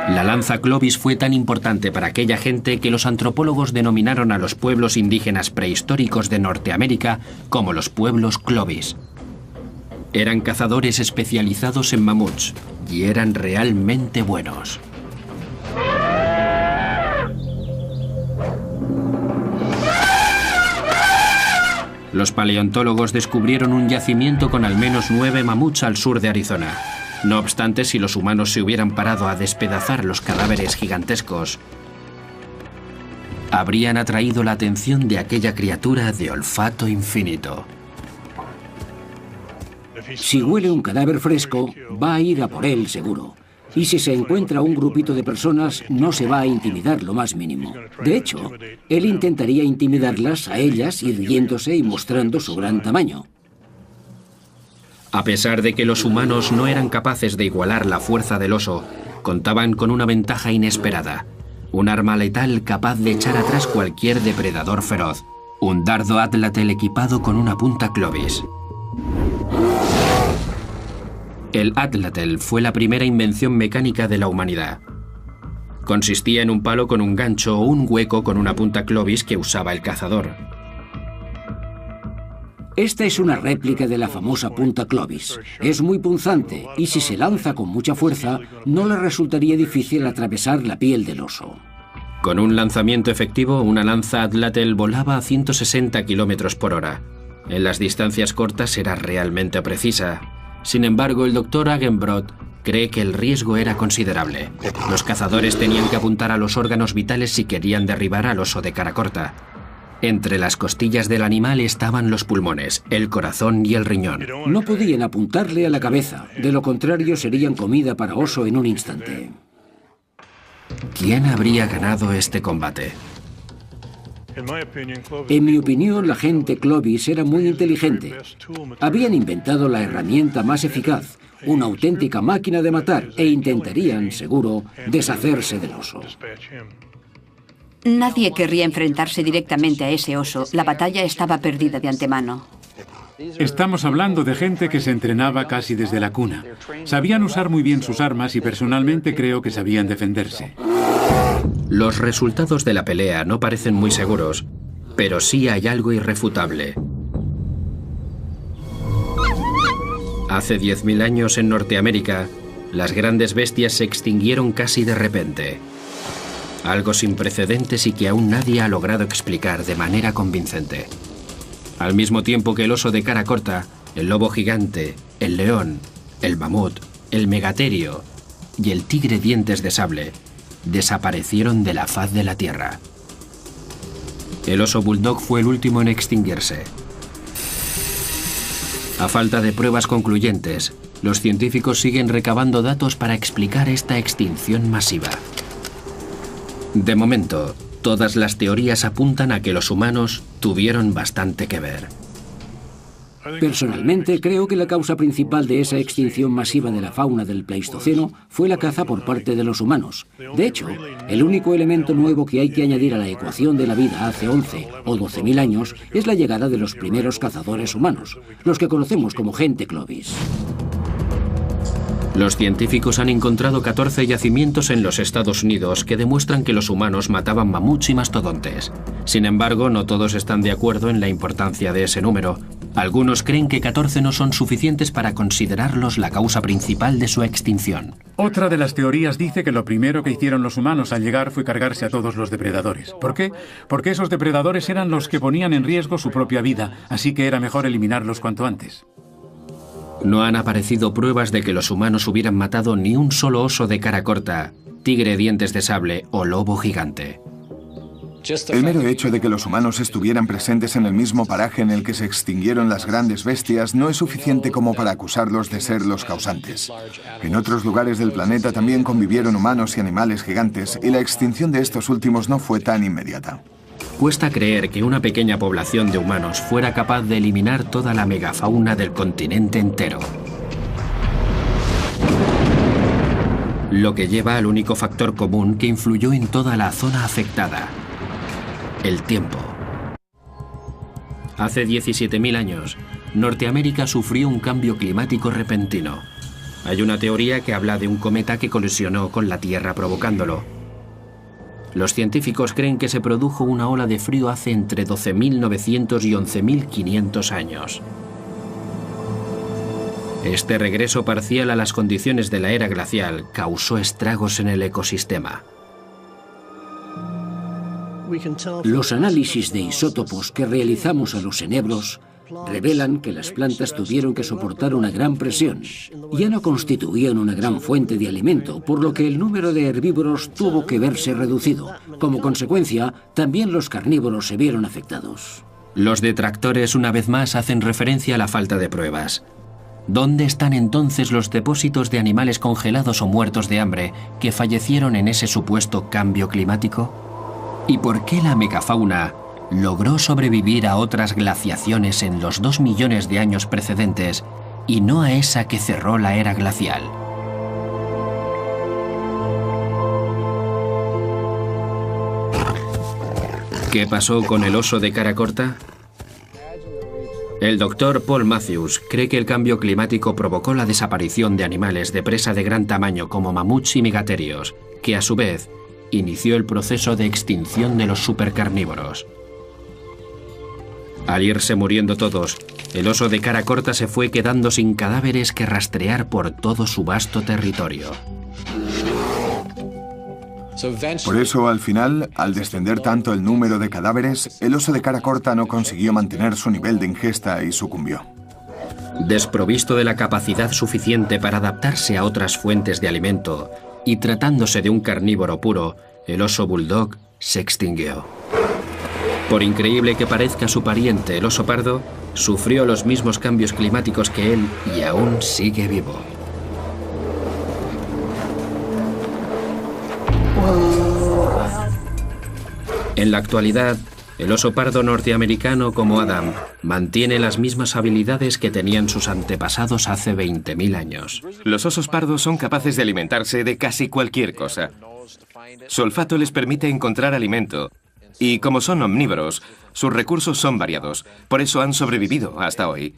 La lanza Clovis fue tan importante para aquella gente que los antropólogos denominaron a los pueblos indígenas prehistóricos de Norteamérica como los pueblos Clovis. Eran cazadores especializados en mamuts y eran realmente buenos. Los paleontólogos descubrieron un yacimiento con al menos 9 mamuts al sur de Arizona. No obstante, si los humanos se hubieran parado a despedazar los cadáveres gigantescos, habrían atraído la atención de aquella criatura de olfato infinito.
Si huele un cadáver fresco, va a ir a por él seguro. Y si se encuentra un grupito de personas, no se va a intimidar lo más mínimo. De hecho, él intentaría intimidarlas a ellas irguiéndose y mostrando su gran tamaño.
A pesar de que los humanos no eran capaces de igualar la fuerza del oso, contaban con una ventaja inesperada: un arma letal capaz de echar atrás cualquier depredador feroz. Un dardo Atlatel equipado con una punta Clovis. El Atlatel fue la primera invención mecánica de la humanidad. Consistía en un palo con un gancho o un hueco con una punta Clovis que usaba el cazador.
Esta es una réplica de la famosa punta Clovis. Es muy punzante y si se lanza con mucha fuerza, no le resultaría difícil atravesar la piel del oso.
Con un lanzamiento efectivo, una lanza Atlatel volaba a 160 km por hora. En las distancias cortas era realmente precisa. Sin embargo, el doctor Agenbrod cree que el riesgo era considerable. Los cazadores tenían que apuntar a los órganos vitales si querían derribar al oso de cara corta. Entre las costillas del animal estaban los pulmones, el corazón y el riñón.
No podían apuntarle a la cabeza, de lo contrario serían comida para oso en un instante.
¿Quién habría ganado este combate?
En mi opinión, la gente Clovis era muy inteligente. Habían inventado la herramienta más eficaz, una auténtica máquina de matar, e intentarían, seguro, deshacerse del oso.
Nadie querría enfrentarse directamente a ese oso. La batalla estaba perdida de antemano.
Estamos hablando de gente que se entrenaba casi desde la cuna. Sabían usar muy bien sus armas y personalmente creo que sabían defenderse.
Los resultados de la pelea no parecen muy seguros, pero sí hay algo irrefutable. Hace 10.000 años en Norteamérica, las grandes bestias se extinguieron casi de repente. Algo sin precedentes y que aún nadie ha logrado explicar de manera convincente. Al mismo tiempo que el oso de cara corta, el lobo gigante, el león, el mamut, el megaterio y el tigre dientes de sable desaparecieron de la faz de la Tierra. El oso bulldog fue el último en extinguirse. A falta de pruebas concluyentes, los científicos siguen recabando datos para explicar esta extinción masiva. De momento, todas las teorías apuntan a que los humanos tuvieron bastante que ver.
Personalmente, creo que la causa principal de esa extinción masiva de la fauna del Pleistoceno fue la caza por parte de los humanos. De hecho, el único elemento nuevo que hay que añadir a la ecuación de la vida hace 11 o 12.000 años es la llegada de los primeros cazadores humanos, los que conocemos como gente Clovis.
Los científicos han encontrado 14 yacimientos en los Estados Unidos que demuestran que los humanos mataban mamuts y mastodontes. Sin embargo, no todos están de acuerdo en la importancia de ese número. Algunos creen que 14 no son suficientes para considerarlos la causa principal de su extinción.
Otra de las teorías dice que lo primero que hicieron los humanos al llegar fue cargarse a todos los depredadores. ¿Por qué? Porque esos depredadores eran los que ponían en riesgo su propia vida, así que era mejor eliminarlos cuanto antes.
No han aparecido pruebas de que los humanos hubieran matado ni un solo oso de cara corta, tigre dientes de sable o lobo gigante.
El mero hecho de que los humanos estuvieran presentes en el mismo paraje en el que se extinguieron las grandes bestias no es suficiente como para acusarlos de ser los causantes. En otros lugares del planeta también convivieron humanos y animales gigantes, y la extinción de estos últimos no fue tan inmediata.
Cuesta creer que una pequeña población de humanos fuera capaz de eliminar toda la megafauna del continente entero. Lo que lleva al único factor común que influyó en toda la zona afectada: el tiempo. Hace 17.000 años, Norteamérica sufrió un cambio climático repentino. Hay una teoría que habla de un cometa que colisionó con la Tierra provocándolo. Los científicos creen que se produjo una ola de frío hace entre 12.900 y 11.500 años. Este regreso parcial a las condiciones de la era glacial causó estragos en el ecosistema.
Los análisis de isótopos que realizamos a los enebros revelan que las plantas tuvieron que soportar una gran presión. Ya no constituían una gran fuente de alimento, por lo que el número de herbívoros tuvo que verse reducido. Como consecuencia, también los carnívoros se vieron afectados.
Los detractores una vez más hacen referencia a la falta de pruebas. ¿Dónde están entonces los depósitos de animales congelados o muertos de hambre que fallecieron en ese supuesto cambio climático? ¿Y por qué la megafauna logró sobrevivir a otras glaciaciones en los 2 millones de años precedentes y no a esa que cerró la era glacial? ¿Qué pasó con el oso de cara corta? El doctor Paul Matthews cree que el cambio climático provocó la desaparición de animales de presa de gran tamaño como mamuts y megaterios, que a su vez inició el proceso de extinción de los supercarnívoros. Al irse muriendo todos, el oso de cara corta se fue quedando sin cadáveres que rastrear por todo su vasto territorio.
Por eso, al final, al descender tanto el número de cadáveres, el oso de cara corta no consiguió mantener su nivel de ingesta y sucumbió.
Desprovisto de la capacidad suficiente para adaptarse a otras fuentes de alimento y tratándose de un carnívoro puro, el oso bulldog se extinguió. Por increíble que parezca, su pariente, el oso pardo, sufrió los mismos cambios climáticos que él y aún sigue vivo. En la actualidad, el oso pardo norteamericano, como Adam, mantiene las mismas habilidades que tenían sus antepasados hace 20.000 años.
Los osos pardos son capaces de alimentarse de casi cualquier cosa. Su olfato les permite encontrar alimento. Y como son omnívoros, sus recursos son variados. Por eso han sobrevivido hasta hoy.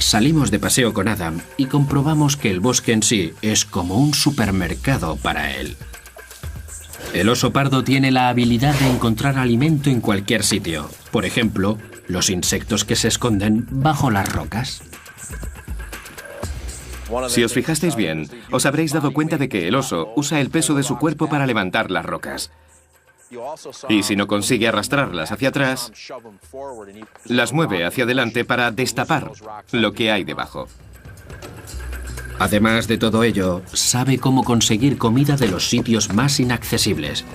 Salimos de paseo con Adam y comprobamos que el bosque en sí es como un supermercado para él. El oso pardo tiene la habilidad de encontrar alimento en cualquier sitio. Por ejemplo, los insectos que se esconden bajo las rocas.
Si os fijasteis bien, os habréis dado cuenta de que el oso usa el peso de su cuerpo para levantar las rocas. Y si no consigue arrastrarlas hacia atrás, las mueve hacia adelante para destapar lo que hay debajo.
Además de todo ello, sabe cómo conseguir comida de los sitios más inaccesibles,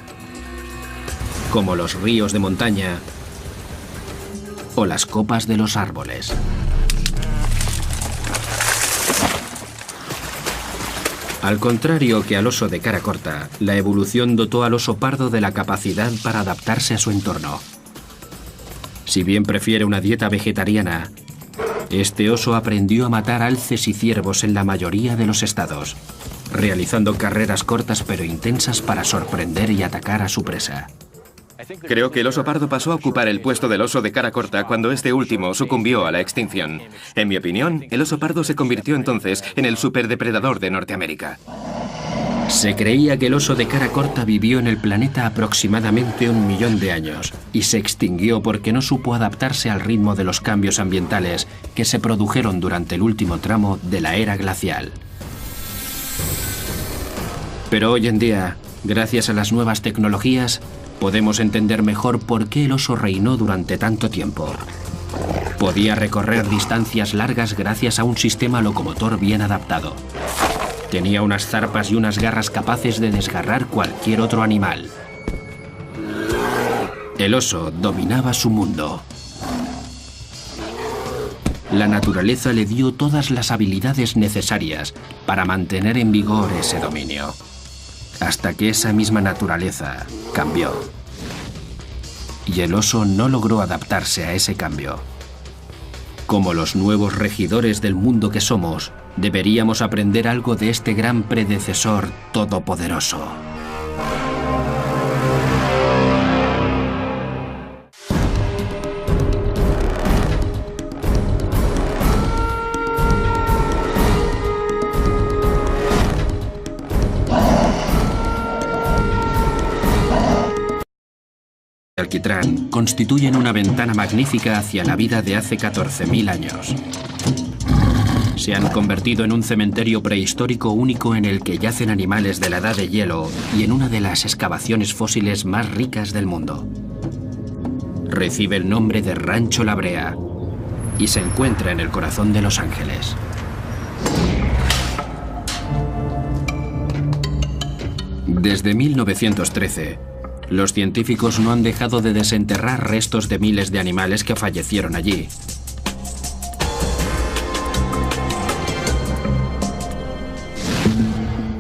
como los ríos de montaña o las copas de los árboles. Al contrario que al oso de cara corta, la evolución dotó al oso pardo de la capacidad para adaptarse a su entorno. Si bien prefiere una dieta vegetariana, este oso aprendió a matar alces y ciervos en la mayoría de los estados, realizando carreras cortas pero intensas para sorprender y atacar a su presa.
Creo que el oso pardo pasó a ocupar el puesto del oso de cara corta cuando este último sucumbió a la extinción. En mi opinión, el oso pardo se convirtió entonces en el superdepredador de Norteamérica.
Se creía que el oso de cara corta vivió en el planeta aproximadamente 1 millón de años y se extinguió porque no supo adaptarse al ritmo de los cambios ambientales que se produjeron durante el último tramo de la era glacial. Pero hoy en día, gracias a las nuevas tecnologías, podemos entender mejor por qué el oso reinó durante tanto tiempo. Podía recorrer distancias largas gracias a un sistema locomotor bien adaptado. Tenía unas zarpas y unas garras capaces de desgarrar cualquier otro animal. El oso dominaba su mundo. La naturaleza le dio todas las habilidades necesarias para mantener en vigor ese dominio. Hasta que esa misma naturaleza cambió. Y el oso no logró adaptarse a ese cambio. Como los nuevos regidores del mundo que somos, deberíamos aprender algo de este gran predecesor todopoderoso. Alquitrán constituyen una ventana magnífica hacia la vida de hace 14.000 años. Se han convertido en un cementerio prehistórico único en el que yacen animales de la edad de hielo y en una de las excavaciones fósiles más ricas del mundo. Recibe el nombre de Rancho La Brea y se encuentra en el corazón de Los Ángeles. Desde 1913, los científicos no han dejado de desenterrar restos de miles de animales que fallecieron allí.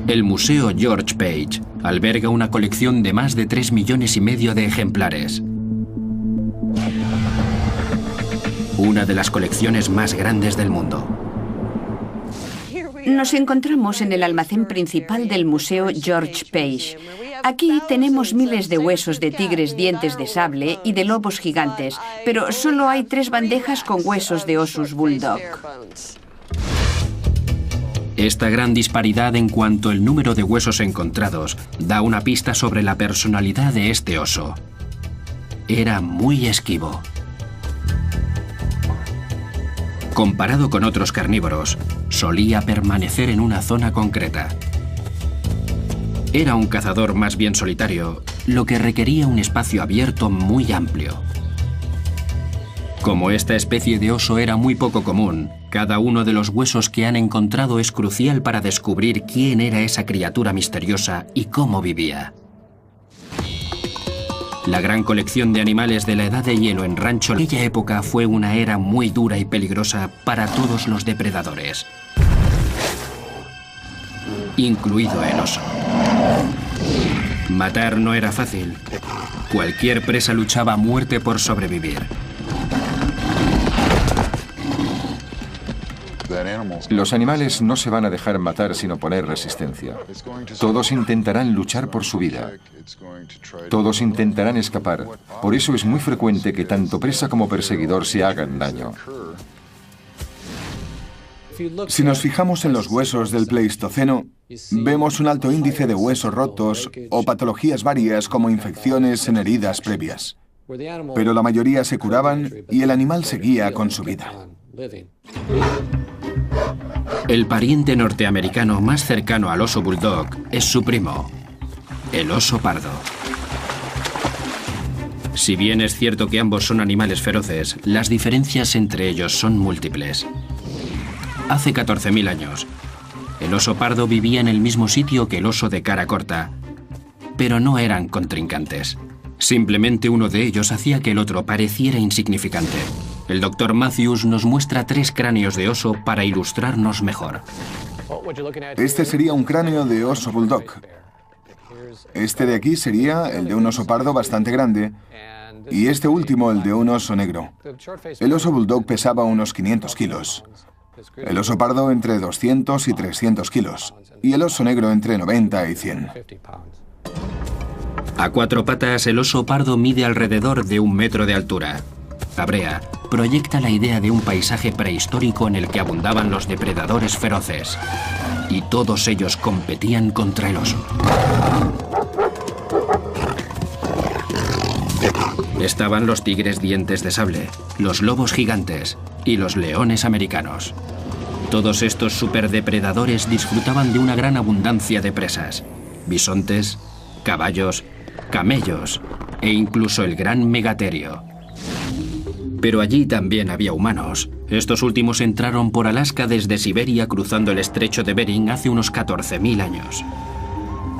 El Museo George Page alberga una colección de más de 3,5 millones de ejemplares. Una de las colecciones más grandes del mundo.
Nos encontramos en el almacén principal del Museo George Page. Aquí tenemos miles de huesos de tigres dientes de sable y de lobos gigantes, pero solo hay 3 bandejas con huesos de osus bulldog.
Esta gran disparidad en cuanto al número de huesos encontrados da una pista sobre la personalidad de este oso. Era muy esquivo. Comparado con otros carnívoros, solía permanecer en una zona concreta. Era un cazador más bien solitario, lo que requería un espacio abierto muy amplio. Como esta especie de oso era muy poco común, cada uno de los huesos que han encontrado es crucial para descubrir quién era esa criatura misteriosa y cómo vivía. La gran colección de animales de la edad de hielo en Rancho en aquella época fue una era muy dura y peligrosa para todos los depredadores, incluido el oso. Matar no era fácil. Cualquier presa luchaba a muerte por sobrevivir.
Los animales no se van a dejar matar sin oponer resistencia. Todos intentarán luchar por su vida. Todos intentarán escapar. Por eso es muy frecuente que tanto presa como perseguidor se hagan daño.
Si nos fijamos en los huesos del Pleistoceno, vemos un alto índice de huesos rotos o patologías varias como infecciones en heridas previas. Pero la mayoría se curaban y el animal seguía con su vida.
El pariente norteamericano más cercano al oso bulldog es su primo, el oso pardo. Si bien es cierto que ambos son animales feroces, las diferencias entre ellos son múltiples. Hace 14.000 años, El oso pardo vivía en el mismo sitio que el oso de cara corta, pero no eran contrincantes. Simplemente uno de ellos hacía que el otro pareciera insignificante. El Dr. Matthews nos muestra 3 cráneos de oso para ilustrarnos mejor.
Este sería un cráneo de oso bulldog. Este de aquí sería el de un oso pardo bastante grande y este último el de un oso negro. El oso bulldog pesaba unos 500 kilos. El oso pardo entre 200 y 300 kilos. Y el oso negro entre 90 y 100.
A 4 patas, el oso pardo mide alrededor de 1 metro de altura. La brea proyecta la idea de un paisaje prehistórico en el que abundaban los depredadores feroces. Y todos ellos competían contra el oso. Estaban los tigres dientes de sable, los lobos gigantes y los leones americanos. Todos estos superdepredadores disfrutaban de una gran abundancia de presas: bisontes, caballos, camellos e incluso el gran megaterio. Pero allí también había humanos. Estos últimos entraron por Alaska desde Siberia cruzando el estrecho de Bering hace unos 14.000 años.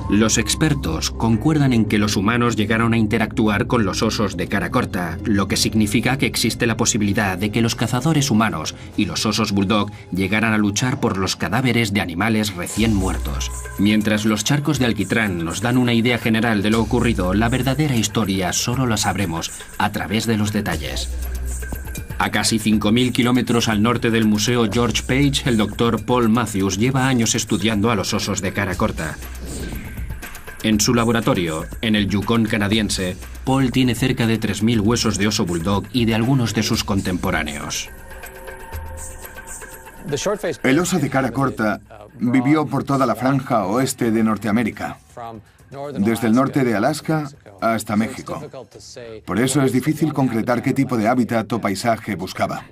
Los expertos concuerdan en que los humanos llegaron a interactuar con los osos de cara corta, lo que significa que existe la posibilidad de que los cazadores humanos y los osos bulldog llegaran a luchar por los cadáveres de animales recién muertos. Mientras los charcos de alquitrán nos dan una idea general de lo ocurrido, la verdadera historia solo la sabremos a través de los detalles. A casi 5.000 kilómetros al norte del Museo George Page, el Dr. Paul Matthews lleva años estudiando a los osos de cara corta. En su laboratorio, en el Yukon canadiense, Paul tiene cerca de 3.000 huesos de oso bulldog y de algunos de sus contemporáneos.
El oso de cara corta vivió por toda la franja oeste de Norteamérica, desde el norte de Alaska hasta México. Por eso es difícil concretar qué tipo de hábitat o paisaje buscaba.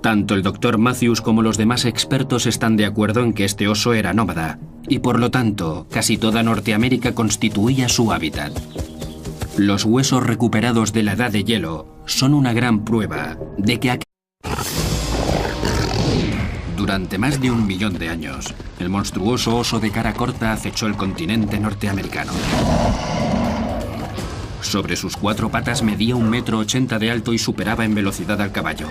Tanto el Dr. Matthews como los demás expertos están de acuerdo en que este oso era nómada, y por lo tanto, casi toda Norteamérica constituía su hábitat. Los huesos recuperados de la edad de hielo son una gran prueba de que durante más de 1 millón de años, el monstruoso oso de cara corta acechó el continente norteamericano. Sobre sus 4 patas medía 1,80 metros de alto y superaba en velocidad al caballo.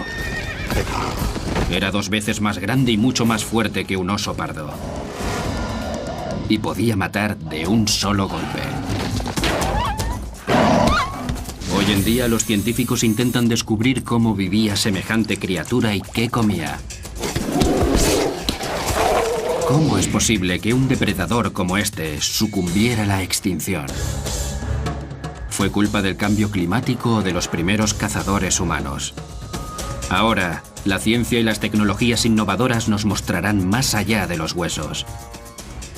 Era 2 veces más grande y mucho más fuerte que un oso pardo. Y podía matar de un solo golpe. Hoy en día los científicos intentan descubrir cómo vivía semejante criatura y qué comía. ¿Cómo es posible que un depredador como este sucumbiera a la extinción? ¿Fue culpa del cambio climático o de los primeros cazadores humanos? Ahora, la ciencia y las tecnologías innovadoras nos mostrarán más allá de los huesos.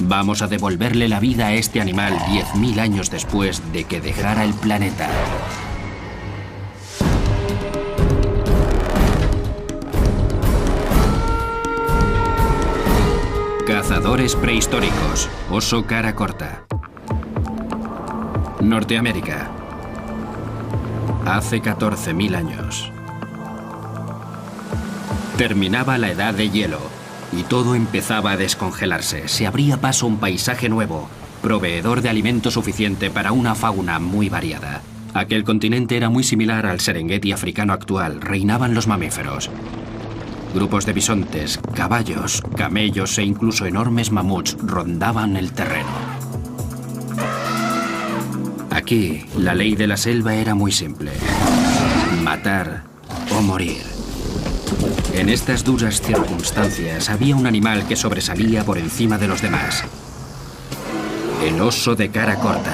Vamos a devolverle la vida a este animal 10.000 años después de que dejara el planeta. Cazadores prehistóricos, oso cara corta. Norteamérica. Hace 14.000 años. Terminaba la edad de hielo y todo empezaba a descongelarse. Se abría paso un paisaje nuevo, proveedor de alimento suficiente para una fauna muy variada. Aquel continente era muy similar al Serengeti africano actual. Reinaban los mamíferos. Grupos de bisontes, caballos, camellos e incluso enormes mamuts rondaban el terreno. Aquí, la ley de la selva era muy simple: matar o morir. En estas duras circunstancias había un animal que sobresalía por encima de los demás: el oso de cara corta.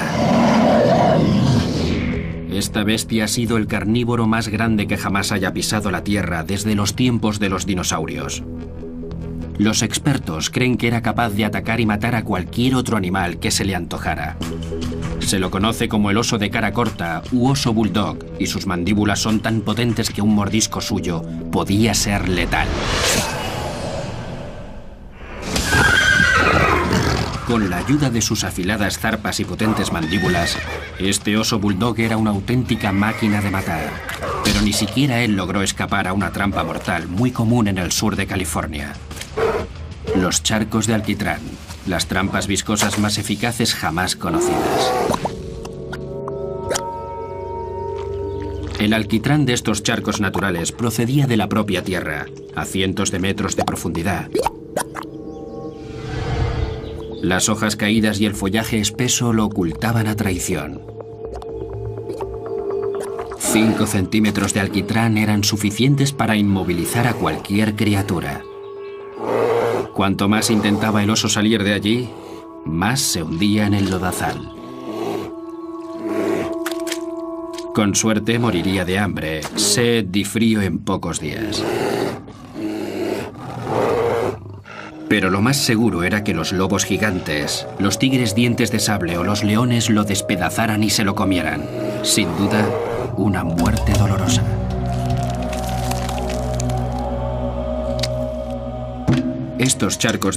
Esta bestia ha sido el carnívoro más grande que jamás haya pisado la tierra desde los tiempos de los dinosaurios. Los expertos creen que era capaz de atacar y matar a cualquier otro animal que se le antojara. Se lo conoce como el oso de cara corta u oso bulldog, y sus mandíbulas son tan potentes que un mordisco suyo podía ser letal. Con la ayuda de sus afiladas zarpas y potentes mandíbulas, este oso bulldog era una auténtica máquina de matar. Pero ni siquiera él logró escapar a una trampa mortal muy común en el sur de California. Los charcos de alquitrán, las trampas viscosas más eficaces jamás conocidas. El alquitrán de estos charcos naturales procedía de la propia tierra, a cientos de metros de profundidad. Las hojas caídas y el follaje espeso lo ocultaban a traición. 5 centímetros de alquitrán eran suficientes para inmovilizar a cualquier criatura. Cuanto más intentaba el oso salir de allí, más se hundía en el lodazal. Con suerte moriría de hambre, sed y frío en pocos días. Pero lo más seguro era que los lobos gigantes, los tigres dientes de sable o los leones lo despedazaran y se lo comieran. Sin duda, una muerte dolorosa. Estos charcos de